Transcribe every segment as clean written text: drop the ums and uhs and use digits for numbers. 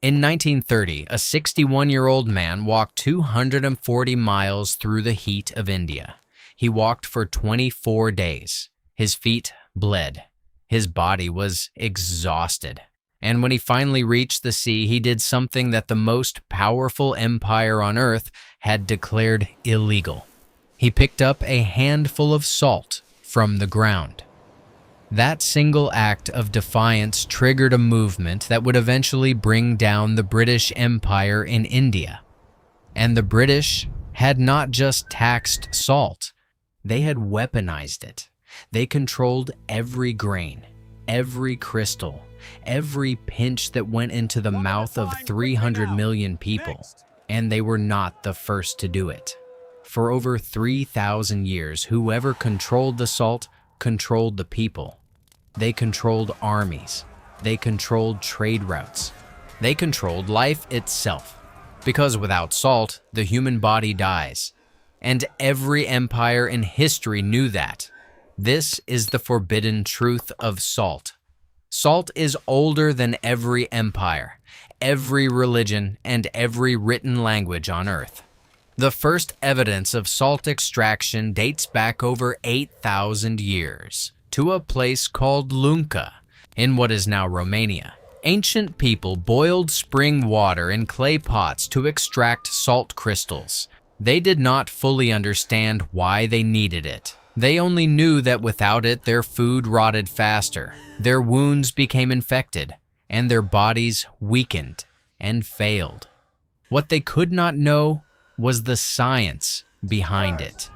In 1930, a 61-year-old man walked 240 miles through the heat of India. He walked for 24 days. His feet bled. His body was exhausted. And when he finally reached the sea, he did something that the most powerful empire on earth had declared illegal. He picked up a handful of salt from the ground. That single act of defiance triggered a movement that would eventually bring down the British Empire in India. And the British had not just taxed salt, they had weaponized it. They controlled every grain, every crystal, every pinch that went into the mouth of 300 million people. And they were not the first to do it. For over 3,000 years, whoever controlled the salt controlled the people. They controlled armies. They controlled trade routes. They controlled life itself. Because without salt, the human body dies. And every empire in history knew that. This is the forbidden truth of salt. Salt is older than every empire, every religion, and every written language on earth. The first evidence of salt extraction dates back over 8,000 years to a place called Lunca in what is now Romania. Ancient people boiled spring water in clay pots to extract salt crystals. They did not fully understand why they needed it. They only knew that without it, their food rotted faster, their wounds became infected, and their bodies weakened and failed. What they could not know was the science behind it.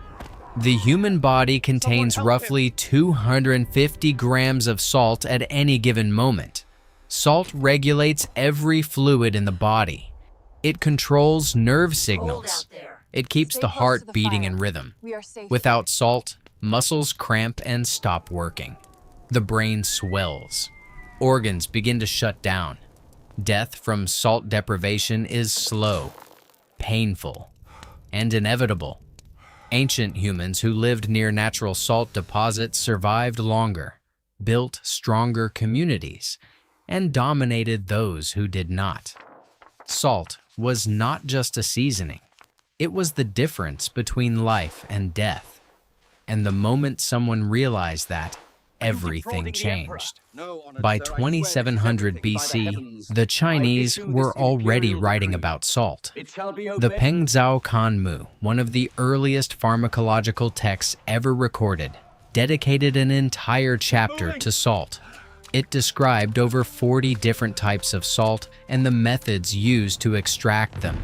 The human body contains roughly 250 grams of salt at any given moment. Salt regulates every fluid in the body. It controls nerve signals. It keeps the heart beating in rhythm. Without salt, muscles cramp and stop working. The brain swells. Organs begin to shut down. Death from salt deprivation is slow, painful, and inevitable. Ancient humans who lived near natural salt deposits survived longer, built stronger communities, and dominated those who did not. Salt was not just a seasoning. It was the difference between life and death. And the moment someone realized that, everything changed. By 2700 BC, the Chinese were already writing about salt. The Pengzhou Kanmu, one of the earliest pharmacological texts ever recorded, dedicated an entire chapter to salt. It described over 40 different types of salt and the methods used to extract them.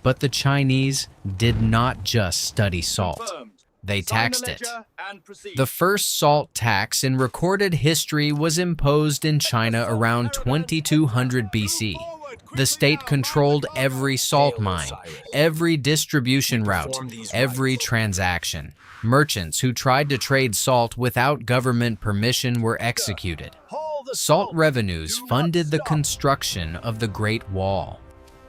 But the Chinese did not just study salt. They taxed it. The first salt tax in recorded history was imposed in China around 2200 BC. The state controlled every salt mine, every distribution route, every transaction. Merchants who tried to trade salt without government permission were executed. Salt revenues funded the construction of the Great Wall.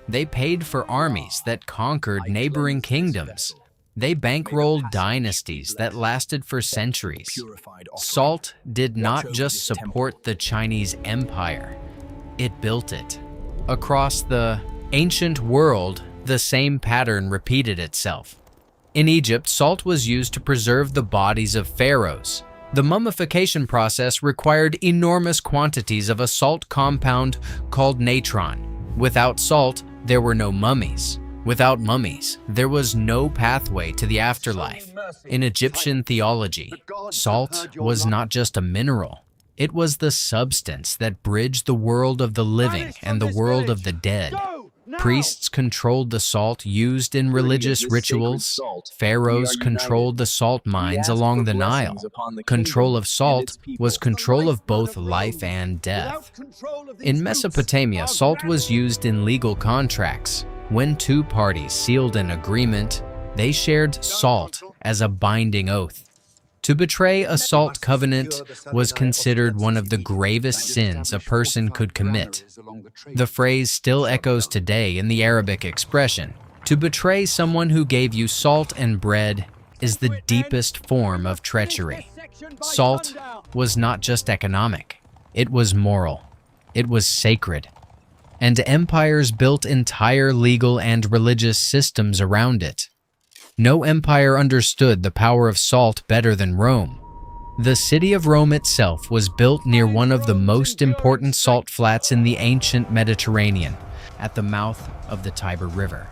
They paid for armies that conquered neighboring kingdoms. They bankrolled dynasties that lasted for centuries. Salt did not just support the Chinese empire, it built it. Across the ancient world, the same pattern repeated itself. In Egypt, salt was used to preserve the bodies of pharaohs. The mummification process required enormous quantities of a salt compound called natron. Without salt, there were no mummies. Without mummies, there was no pathway to the afterlife. In Egyptian theology, salt was not just a mineral. It was the substance that bridged the world of the living and the world of the dead. Priests controlled the salt used in religious rituals. Pharaohs controlled the salt mines along the Nile. Control of salt was control of both life and death. In Mesopotamia, salt was used in legal contracts. When two parties sealed an agreement, they shared salt as a binding oath. To betray a salt covenant was considered one of the gravest sins a person could commit. The phrase still echoes today in the Arabic expression, "To betray someone who gave you salt and bread is the deepest form of treachery." Salt was not just economic, it was moral, it was sacred. and empires built entire legal and religious systems around it. No empire understood the power of salt better than Rome. The city of Rome itself was built near one of the most important salt flats in the ancient Mediterranean, at the mouth of the Tiber River.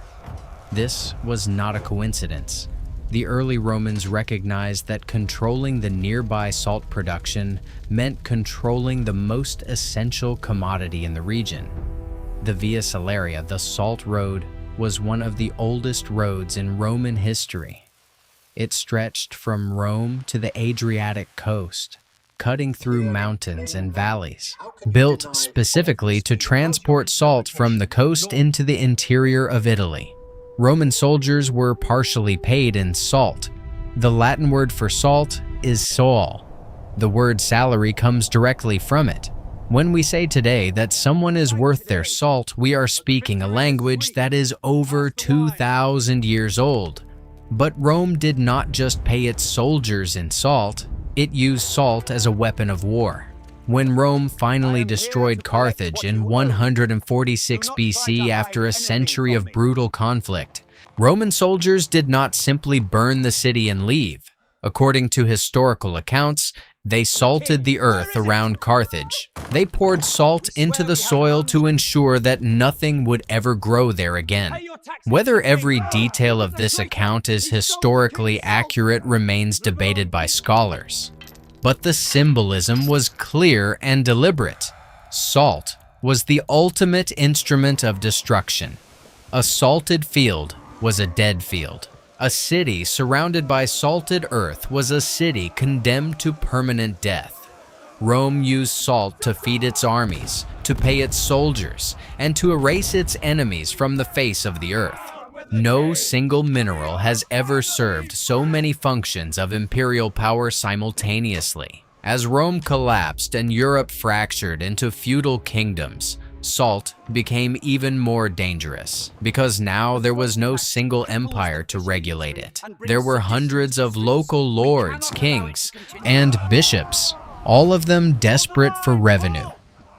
This was not a coincidence. The early Romans recognized that controlling the nearby salt production meant controlling the most essential commodity in the region. The Via Salaria, the Salt Road, was one of the oldest roads in Roman history. It stretched from Rome to the Adriatic coast, cutting through mountains and valleys. Built specifically to transport salt from the coast into the interior of Italy, Roman soldiers were partially paid in salt. The Latin word for salt is sol. The word salary comes directly from it. When we say today that someone is worth their salt, we are speaking a language that is over 2,000 years old. But Rome did not just pay its soldiers in salt, it used salt as a weapon of war. When Rome finally destroyed Carthage in 146 BC after a century of brutal conflict, Roman soldiers did not simply burn the city and leave. According to historical accounts, they salted the earth around Carthage. They poured salt into the soil to ensure that nothing would ever grow there again. Whether every detail of this account is historically accurate remains debated by scholars. But the symbolism was clear and deliberate. Salt was the ultimate instrument of destruction. A salted field was a dead field. A city surrounded by salted earth was a city condemned to permanent death. Rome used salt to feed its armies, to pay its soldiers, and to erase its enemies from the face of the earth. No single mineral has ever served so many functions of imperial power simultaneously. As Rome collapsed and Europe fractured into feudal kingdoms, salt became even more dangerous because now there was no single empire to regulate it. There were hundreds of local lords, kings, and bishops, all of them desperate for revenue.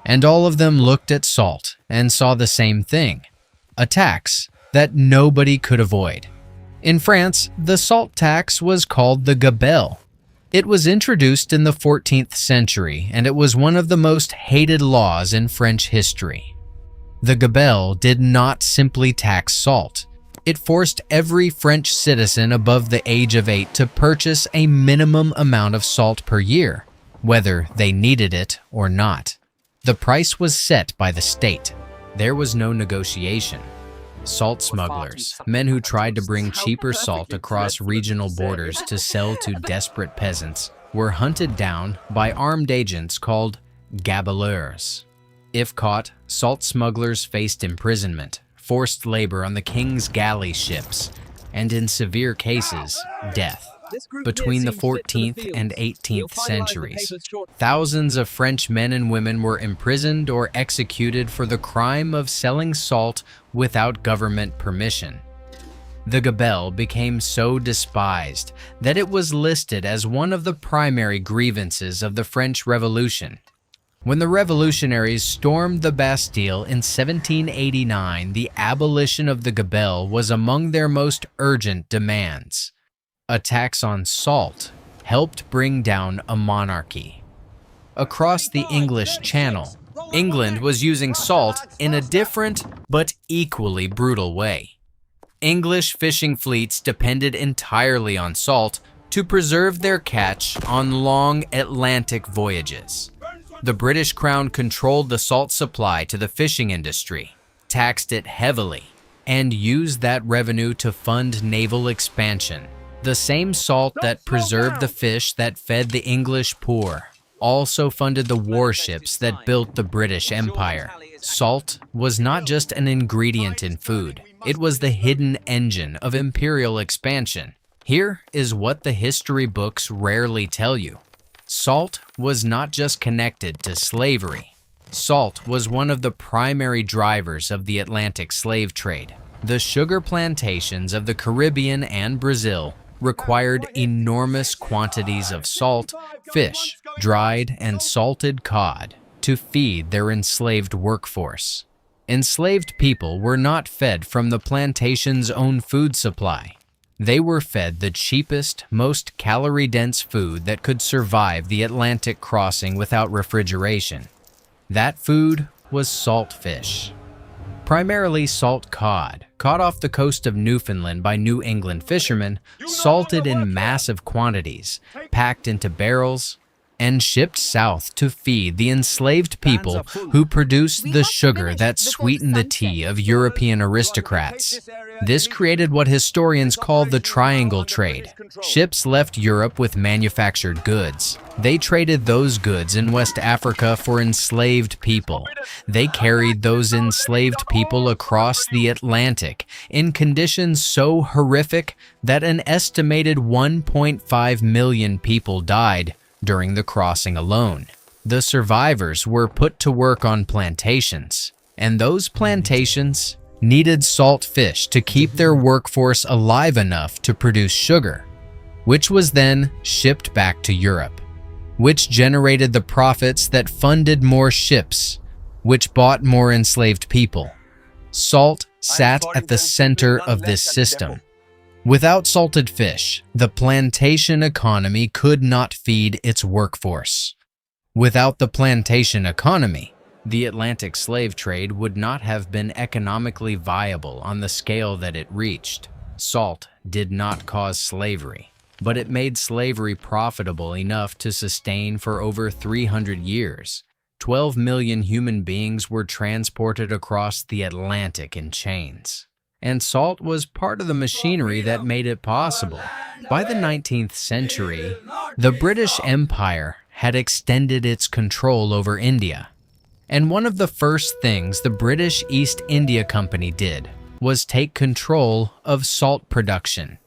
And all of them looked at salt and saw the same thing, a tax that nobody could avoid. In France, the salt tax was called the gabelle. It was introduced in the 14th century, and it was one of the most hated laws in French history. The gabelle did not simply tax salt. It forced every French citizen above the age of 8 to purchase a minimum amount of salt per year, whether they needed it or not. The price was set by the state. There was no negotiation. Salt smugglers, men who tried to bring cheaper salt across regional borders to sell to desperate peasants, were hunted down by armed agents called gabelleurs. If caught, salt smugglers faced imprisonment, forced labor on the king's galley ships, and in severe cases, death. Between the 14th and 18th centuries, thousands of French men and women were imprisoned or executed for the crime of selling salt without government permission. The gabelle became so despised that it was listed as one of the primary grievances of the French Revolution. When the revolutionaries stormed the Bastille in 1789, the abolition of the gabelle was among their most urgent demands. A tax on salt helped bring down a monarchy. Across the English Channel, England was using salt in a different but equally brutal way. English fishing fleets depended entirely on salt to preserve their catch on long Atlantic voyages. The British Crown controlled the salt supply to the fishing industry, taxed it heavily, and used that revenue to fund naval expansion. The same salt that preserved the fish that fed the English poor also funded the warships that built the British Empire. Salt was not just an ingredient in food, it was the hidden engine of imperial expansion. Here is what the history books rarely tell you. Salt was not just connected to slavery. Salt was one of the primary drivers of the Atlantic slave trade. The sugar plantations of the Caribbean and Brazil required enormous quantities of salt, fish, dried and salted cod to feed their enslaved workforce. Enslaved people were not fed from the plantation's own food supply. They were fed the cheapest, most calorie-dense food that could survive the Atlantic crossing without refrigeration. That food was salt fish. Primarily salt cod, caught off the coast of Newfoundland by New England fishermen, salted in massive quantities, packed into barrels, and shipped south to feed the enslaved people who produced the sugar that sweetened the tea of European aristocrats. This created what historians call the triangle trade. Ships left Europe with manufactured goods. They traded those goods in West Africa for enslaved people. They carried those enslaved people across the Atlantic in conditions so horrific that an estimated 1.5 million people died during the crossing alone. The survivors were put to work on plantations, and those plantations needed salt fish to keep their workforce alive enough to produce sugar, which was then shipped back to Europe, which generated the profits that funded more ships, which bought more enslaved people. Salt sat at the center of this system. Without salted fish, the plantation economy could not feed its workforce. Without the plantation economy, the Atlantic slave trade would not have been economically viable on the scale that it reached. Salt did not cause slavery, but it made slavery profitable enough to sustain for over 300 years. 12 million human beings were transported across the Atlantic in chains. And salt was part of the machinery that made it possible. By the 19th century, the British Empire had extended its control over India. And one of the first things the British East India Company did was take control of salt production.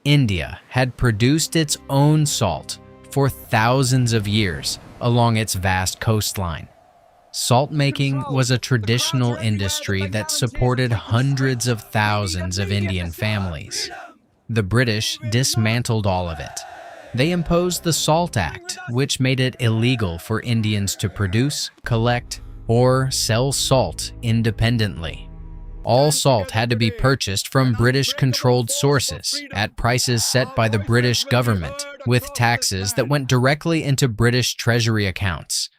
India had produced its own salt for thousands of years along its vast coastline. Salt making was a traditional industry that supported hundreds of thousands of Indian families. The British dismantled all of it. They imposed the Salt Act, which made it illegal for Indians to produce, collect, or sell salt independently. All salt had to be purchased from British-controlled sources at prices set by the British government, with taxes that went directly into British treasury accounts.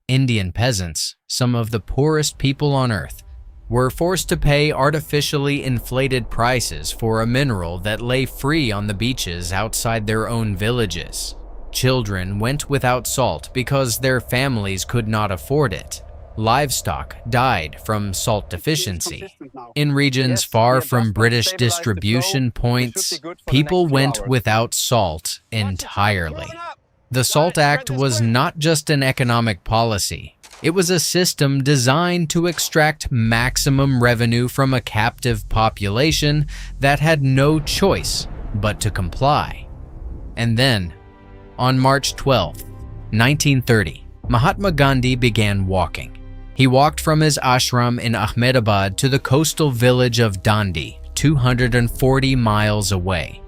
Indian peasants, some of the poorest people on earth, were forced to pay artificially inflated prices for a mineral that lay free on the beaches outside their own villages. Children went without salt because their families could not afford it. Livestock died from salt deficiency. In regions far from British distribution points, people went without salt entirely. The Salt Act was not just an economic policy. It was a system designed to extract maximum revenue from a captive population that had no choice but to comply. And then, on March 12, 1930, Mahatma Gandhi began walking. He walked from his ashram in Ahmedabad to the coastal village of Dandi, 240 miles away.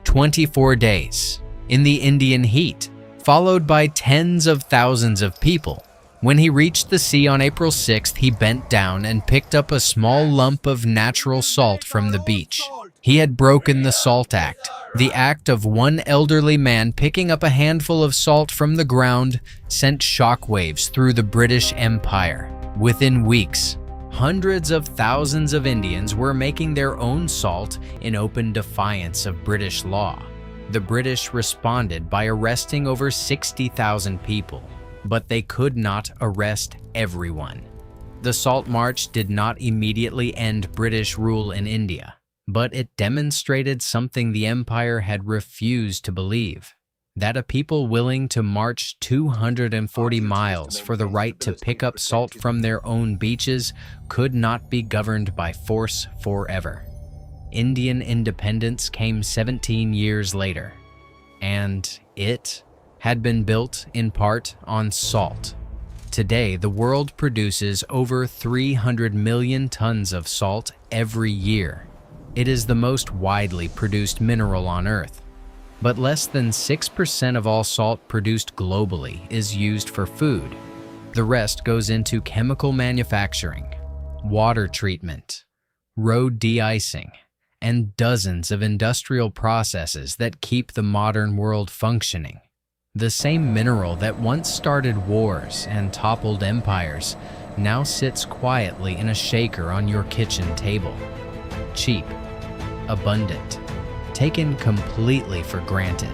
24 days in the Indian heat, followed by tens of thousands of people. When he reached the sea on April 6th, he bent down and picked up a small lump of natural salt from the beach. He had broken the Salt Act, the act of one elderly man picking up a handful of salt from the ground sent shockwaves through the British Empire. Within weeks, hundreds of thousands of Indians were making their own salt in open defiance of British law. The British responded by arresting over 60,000 people, but they could not arrest everyone. The Salt March did not immediately end British rule in India, but it demonstrated something the empire had refused to believe: that a people willing to march 240 miles for the right to pick up salt from their own beaches could not be governed by force forever. Indian independence came 17 years later, and it had been built in part on salt. Today, the world produces over 300 million tons of salt every year. It is the most widely produced mineral on Earth. But less than 6% of all salt produced globally is used for food. The rest goes into chemical manufacturing. water treatment, road de-icing, and dozens of industrial processes that keep the modern world functioning. The same mineral that once started wars and toppled empires now sits quietly in a shaker on your kitchen table. Cheap, abundant, taken completely for granted.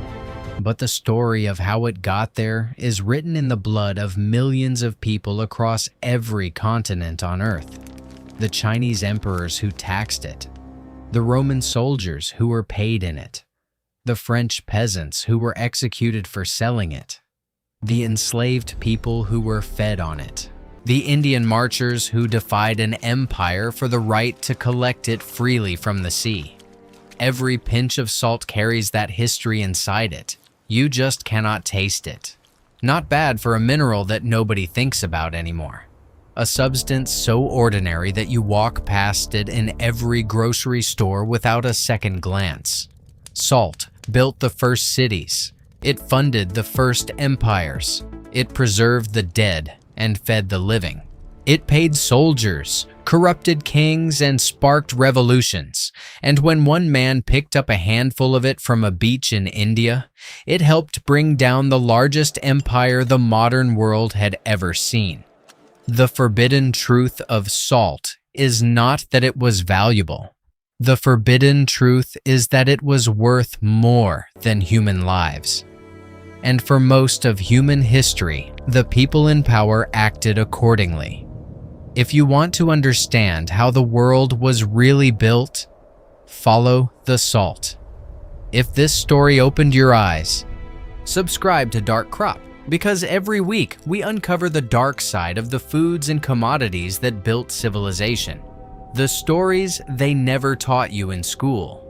But the story of how it got there is written in the blood of millions of people across every continent on Earth. The Chinese emperors who taxed it, the Roman soldiers who were paid in it, the French peasants who were executed for selling it, the enslaved people who were fed on it, the Indian marchers who defied an empire for the right to collect it freely from the sea. Every pinch of salt carries that history inside it. You just cannot taste it. Not bad for a mineral that nobody thinks about anymore. A substance so ordinary that you walk past it in every grocery store without a second glance. Salt built the first cities. It funded the first empires. It preserved the dead and fed the living. It paid soldiers, corrupted kings, and sparked revolutions. And when one man picked up a handful of it from a beach in India, it helped bring down the largest empire the modern world had ever seen. The forbidden truth of salt is not that it was valuable. The forbidden truth is that it was worth more than human lives. And for most of human history, the people in power acted accordingly. If you want to understand how the world was really built, follow the salt. If this story opened your eyes, subscribe to Dark Crop, because every week we uncover the dark side of the foods and commodities that built civilization. The stories they never taught you in school.